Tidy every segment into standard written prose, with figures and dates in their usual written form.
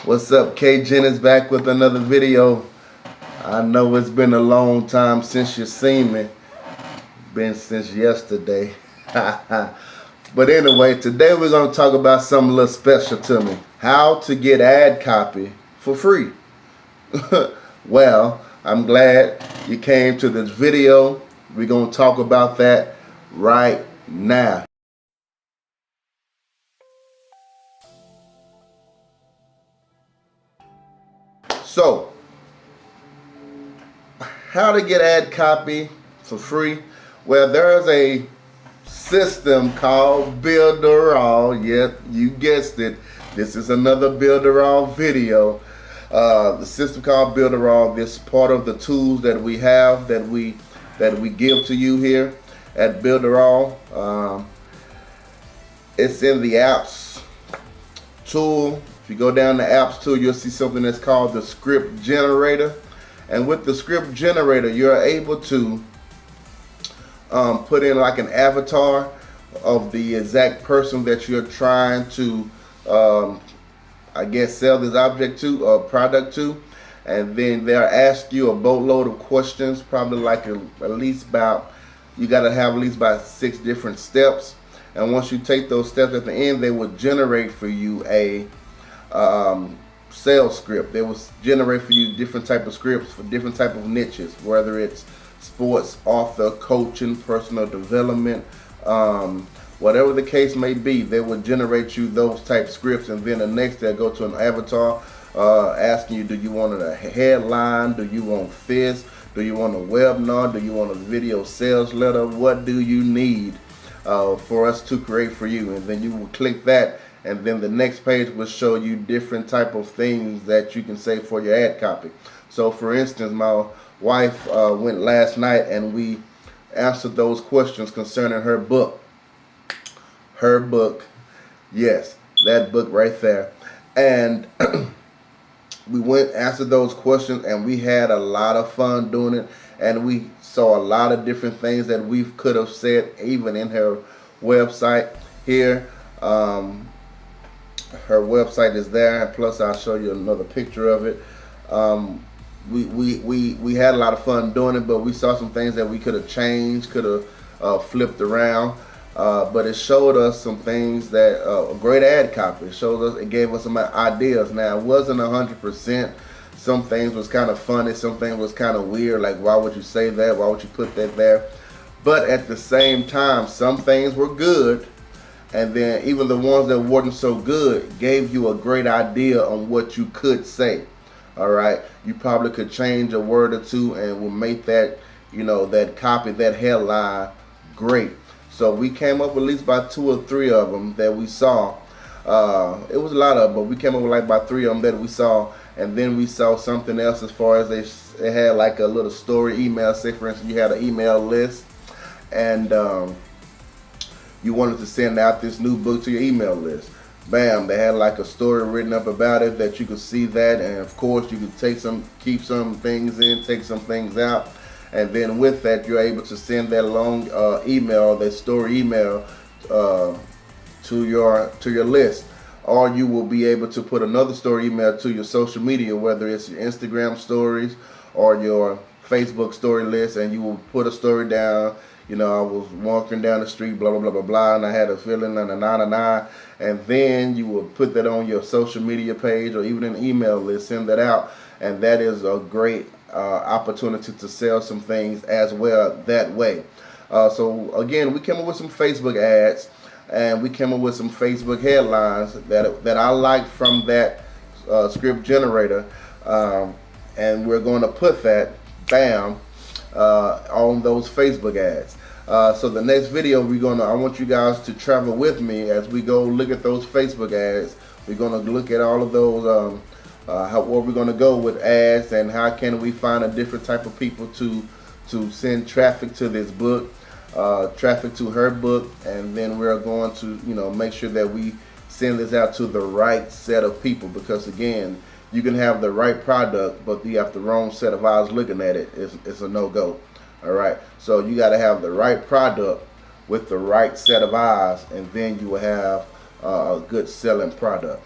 What's up, Jennings, back with another video. I know it's been a long time since you've seen me. Been since yesterday. But anyway, today we're going to talk about something a little special to me. How to get ad copy for free. Well, I'm glad you came to this video. We're going to talk about that right now. So, how to get ad copy for free? Well, there's a system called Builderall. Yep, you guessed it. This is another Builderall video. The system called Builderall. This is part of the tools that we have that we give to you here at Builderall. It's in the apps tool. If you go down the apps tool, you'll see something that's called the script generator. And with the script generator, you're able to put in like an avatar of the exact person that you're trying to, I guess, sell this object to or product to. And then they'll ask you a boatload of questions, probably like at least about, you got to have at least about 6 different steps. And once you take those steps at the end, they will generate for you a sales script. They will generate for you different type of scripts for different type of niches, whether it's sports, author, coaching, personal development, whatever the case may be. They will generate you those type scripts, and then the next they'll go to an avatar asking you, do you want a headline, do you want this, do you want a webinar, do you want a video sales letter, what do you need for us to create for you? And then you will click that, and then the next page will show you different type of things that you can say for your ad copy. So for instance, my wife went last night and we answered those questions concerning her book. Her book, yes, that book right there. And we went answered those questions, and we had a lot of fun doing it, and we saw a lot of different things that we could have said even in her website here. Her website is there, and plus I'll show you another picture of it. We had a lot of fun doing it, but we saw some things that we could have changed, could have flipped around. But it showed us some things that a great ad copy. It gave us some ideas. Now it wasn't 100%. Some things was kind of funny. Some things was kind of weird. Like, why would you say that? Why would you put that there? But at the same time, some things were good. And then even the ones that weren't so good gave you a great idea on what you could say. All right, you probably could change a word or two and will make that, you know, that copy, that headline great. So we came up with at least about 2 or 3 of them that we saw. It was a lot of them, but we came up with like about 3 of them that we saw. And then we saw something else as far as they had like a little story email. Say for instance, you had an email list, and you wanted to send out this new book to your email list. Bam, they had like a story written up about it that you could see that, and of course you could keep some things in, take some things out, and then with that you're able to send that long email, that story email to your list. Or you will be able to put another story email to your social media, whether it's your Instagram stories or your Facebook story list, and you will put a story down. You know, I was walking down the street, blah, blah, blah, blah, blah, and I had a feeling, and then you will put that on your social media page or even an email list, send that out, and that is a great opportunity to sell some things as well that way. So again, we came up with some Facebook ads, and we came up with some Facebook headlines that I like from that script generator, and we're going to put that, bam, on those Facebook ads. So the next video I want you guys to travel with me as we go look at those Facebook ads. We're going to look at all of those, where we're going to go with ads, and how can we find a different type of people to send traffic to this book, traffic to her book, and then we're going to, you know, make sure that we send this out to the right set of people, because again, you can have the right product, but you have the wrong set of eyes looking at it. It's a no-go. All right, so you got to have the right product with the right set of eyes, and then you will have a good selling product.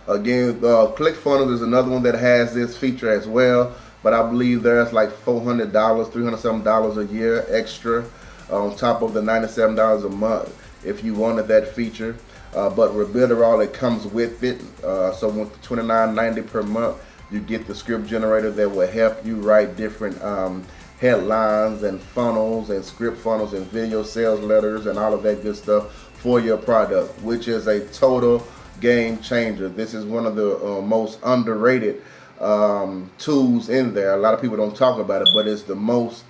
Again, ClickFunnels is another one that has this feature as well, but I believe there's like $400, $300 something a year extra on top of the $97 a month if you wanted that feature. But with Builderall, it comes with it. So with $29.90 per month, you get the script generator that will help you write different headlines and funnels and script funnels and video sales letters and all of that good stuff for your product, which is a total game changer. This is one of the most underrated tools in there. A lot of people don't talk about it, but it's the most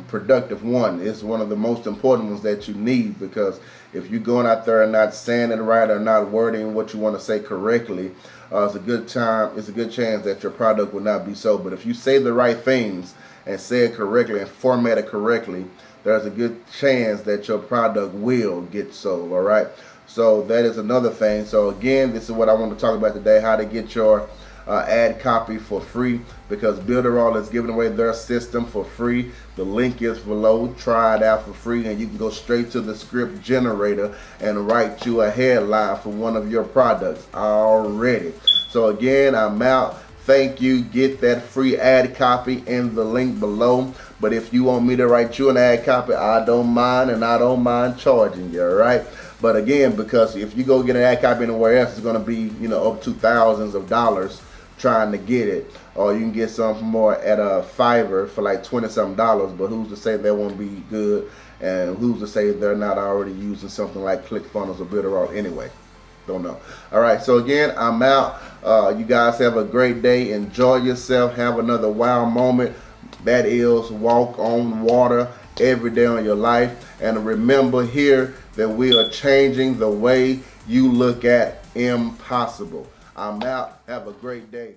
productive one. It's one of the most important ones that you need, because if you're going out there and not saying it right or not wording what you want to say correctly, it's a good chance that your product will not be sold. But if you say the right things and say it correctly and format it correctly, there's a good chance that your product will get sold. All right, so that is another thing. So again, this is what I want to talk about today: how to get your ad copy for free, because Builderall is giving away their system for free. The link is below. Try it out for free, and you can go straight to the script generator and write you a headline for one of your products already. So again, I'm out. Thank you. Get that free ad copy in the link below. But if you want me to write you an ad copy, I don't mind, and I don't mind charging you, all right? But again, because if you go get an ad copy anywhere else, it's going to be, up to thousands of dollars trying to get it. Or you can get some more at a Fiverr for like $20-something, but who's to say that won't be good, and who's to say they're not already using something like ClickFunnels or Builderall anyway? Don't know. All right, so again, I'm out. You guys have a great day. Enjoy yourself. Have another wow moment. That is, walk on water every day on your life. And remember here that we are changing the way you look at impossible. I'm out. Have a great day.